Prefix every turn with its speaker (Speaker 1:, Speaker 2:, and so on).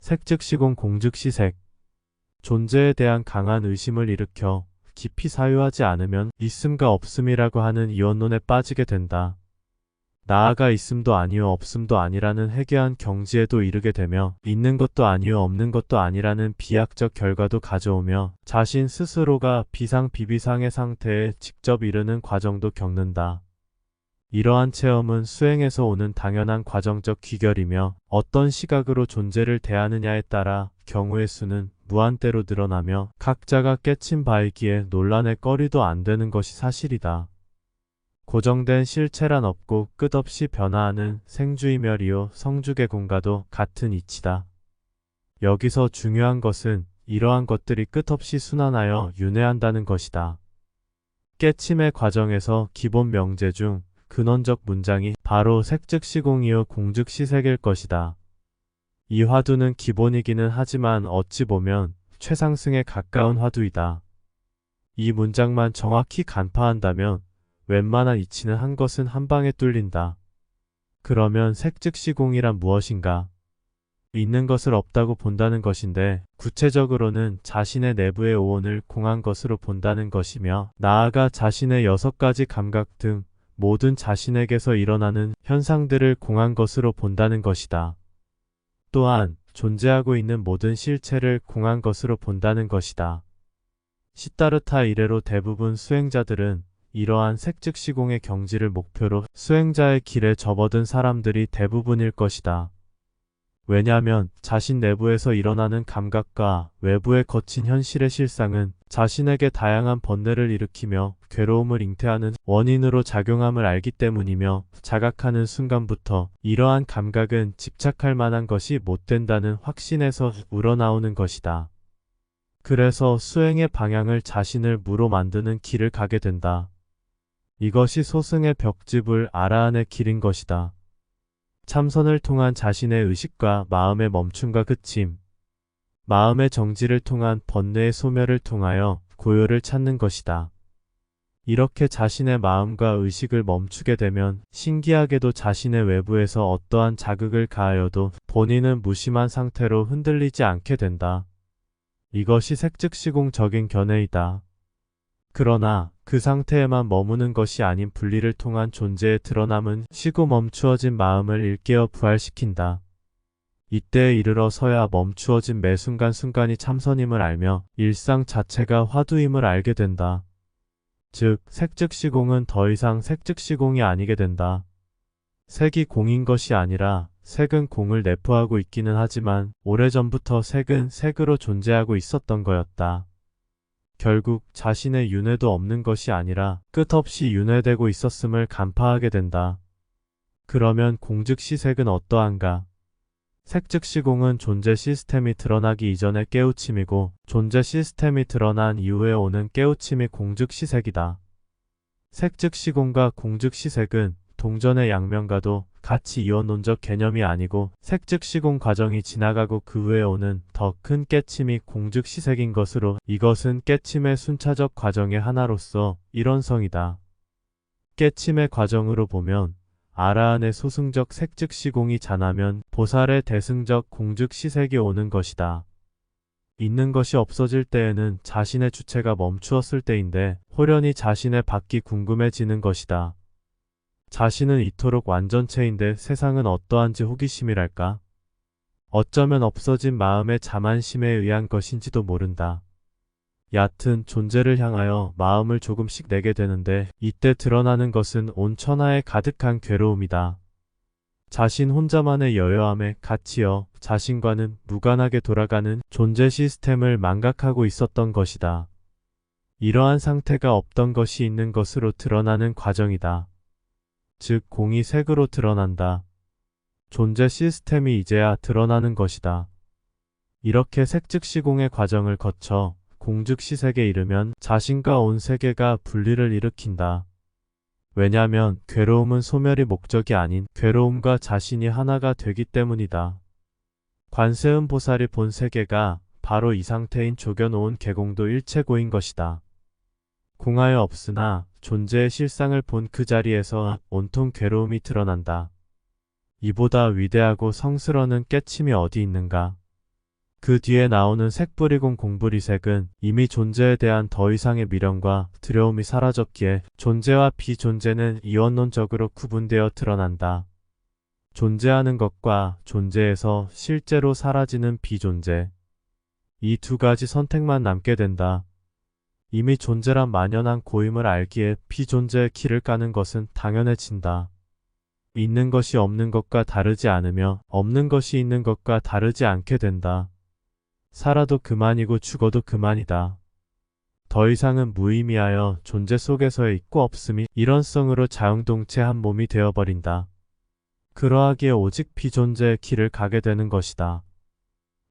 Speaker 1: 색즉시공 공즉시색. 존재에 대한 강한 의심을 일으켜 깊이 사유하지 않으면 있음과 없음이라고 하는 이원론에 빠지게 된다. 나아가 있음도 아니요 없음도 아니라는 해괴한 경지에도 이르게 되며 있는 것도 아니요 없는 것도 아니라는 비약적 결과도 가져오며 자신 스스로가 비상비비상의 상태에 직접 이르는 과정도 겪는다. 이러한 체험은 수행에서 오는 당연한 과정적 귀결이며 어떤 시각으로 존재를 대하느냐에 따라 경우의 수는 무한대로 늘어나며 각자가 깨친 바이기에 논란의 거리도 안 되는 것이 사실이다. 고정된 실체란 없고 끝없이 변화하는 생주이멸이요 성주계공과도 같은 이치다. 여기서 중요한 것은 이러한 것들이 끝없이 순환하여 윤회한다는 것이다. 깨침의 과정에서 기본 명제 중 근원적 문장이 바로 색즉시공이요 공즉시색일 것이다. 이 화두는 기본이기는 하지만 어찌 보면 최상승에 가까운 화두이다. 이 문장만 정확히 간파한다면 웬만한 이치는 한 것은 한 방에 뚫린다. 그러면 색즉시공이란 무엇인가? 있는 것을 없다고 본다는 것인데 구체적으로는 자신의 내부의 오온을 공한 것으로 본다는 것이며 나아가 자신의 6가지 감각 등 모든 자신에게서 일어나는 현상들을 공한 것으로 본다는 것이다. 또한 존재하고 있는 모든 실체를 공한 것으로 본다는 것이다. 시타르타 이래로 대부분 수행자들은 이러한 색즉시공의 경지를 목표로 수행자의 길에 접어든 사람들이 대부분일 것이다. 왜냐하면 자신 내부에서 일어나는 감각과 외부에 거친 현실의 실상은 자신에게 다양한 번뇌를 일으키며 괴로움을 잉태하는 원인으로 작용함을 알기 때문이며 자각하는 순간부터 이러한 감각은 집착할 만한 것이 못 된다는 확신에서 우러나오는 것이다. 그래서 수행의 방향을 자신을 무로 만드는 길을 가게 된다. 이것이 소승의 벽집을 알아안의 길인 것이다. 참선을 통한 자신의 의식과 마음의 멈춤과 그침, 마음의 정지를 통한 번뇌의 소멸을 통하여 고요를 찾는 것이다. 이렇게 자신의 마음과 의식을 멈추게 되면 신기하게도 자신의 외부에서 어떠한 자극을 가하여도 본인은 무심한 상태로 흔들리지 않게 된다. 이것이 색즉시공적인 견해이다. 그러나 그 상태에만 머무는 것이 아닌 분리를 통한 존재의 드러남은 쉬고 멈추어진 마음을 일깨어 부활시킨다. 이때에 이르러서야 멈추어진 매 순간순간이 참선임을 알며 일상 자체가 화두임을 알게 된다. 즉 색즉시공은 더 이상 색즉시공이 아니게 된다. 색이 공인 것이 아니라 색은 공을 내포하고 있기는 하지만 오래전부터 색은 색으로 존재하고 있었던 거였다. 결국 자신의 윤회도 없는 것이 아니라 끝없이 윤회되고 있었음을 간파하게 된다. 그러면 공즉시색은 어떠한가? 색즉시공은 존재 시스템이 드러나기 이전의 깨우침이고 존재 시스템이 드러난 이후에 오는 깨우침이 공즉시색이다. 색즉시공과 공즉시색은 동전의 양면과도 같이 이원론적 개념이 아니고 색즉시공 과정이 지나가고 그 후에 오는 더 큰 깨침이 공즉시색인 것으로 이것은 깨침의 순차적 과정의 하나로서 일원성이다. 깨침의 과정으로 보면 아라한의 소승적 색즉시공이 자나면 보살의 대승적 공즉시색이 오는 것이다. 있는 것이 없어질 때에는 자신의 주체가 멈추었을 때인데 호련히 자신의 밖이 궁금해지는 것이다. 자신은 이토록 완전체인데 세상은 어떠한지 호기심이랄까? 어쩌면 없어진 마음의 자만심에 의한 것인지도 모른다. 얕은 존재를 향하여 마음을 조금씩 내게 되는데 이때 드러나는 것은 온 천하에 가득한 괴로움이다. 자신 혼자만의 여여함에 갇히어 자신과는 무관하게 돌아가는 존재 시스템을 망각하고 있었던 것이다. 이러한 상태가 없던 것이 있는 것으로 드러나는 과정이다. 즉 공이 색으로 드러난다. 존재 시스템이 이제야 드러나는 것이다. 이렇게 색즉시공의 과정을 거쳐 공즉시색에 이르면 자신과 온 세계가 분리를 일으킨다. 왜냐하면 괴로움은 소멸이 목적이 아닌 괴로움과 자신이 하나가 되기 때문이다. 관세음 보살이 본 세계가 바로 이 상태인 조겨놓은 계공도 일체고인 것이다. 공하여 없으나 존재의 실상을 본 그 자리에서 온통 괴로움이 드러난다. 이보다 위대하고 성스러운 깨침이 어디 있는가? 그 뒤에 나오는 색불이공 공불이색은 이미 존재에 대한 더 이상의 미련과 두려움이 사라졌기에 존재와 비존재는 이원론적으로 구분되어 드러난다. 존재하는 것과 존재에서 실제로 사라지는 비존재. 이 두 가지 선택만 남게 된다. 이미 존재란 만연한 고임을 알기에 비존재의 길을 까는 것은 당연해진다. 있는 것이 없는 것과 다르지 않으며 없는 것이 있는 것과 다르지 않게 된다. 살아도 그만이고 죽어도 그만이다. 더 이상은 무의미하여 존재 속에서의 있고 없음이 일원성으로 자웅동체 한 몸이 되어버린다. 그러하기에 오직 비존재의 길을 가게 되는 것이다.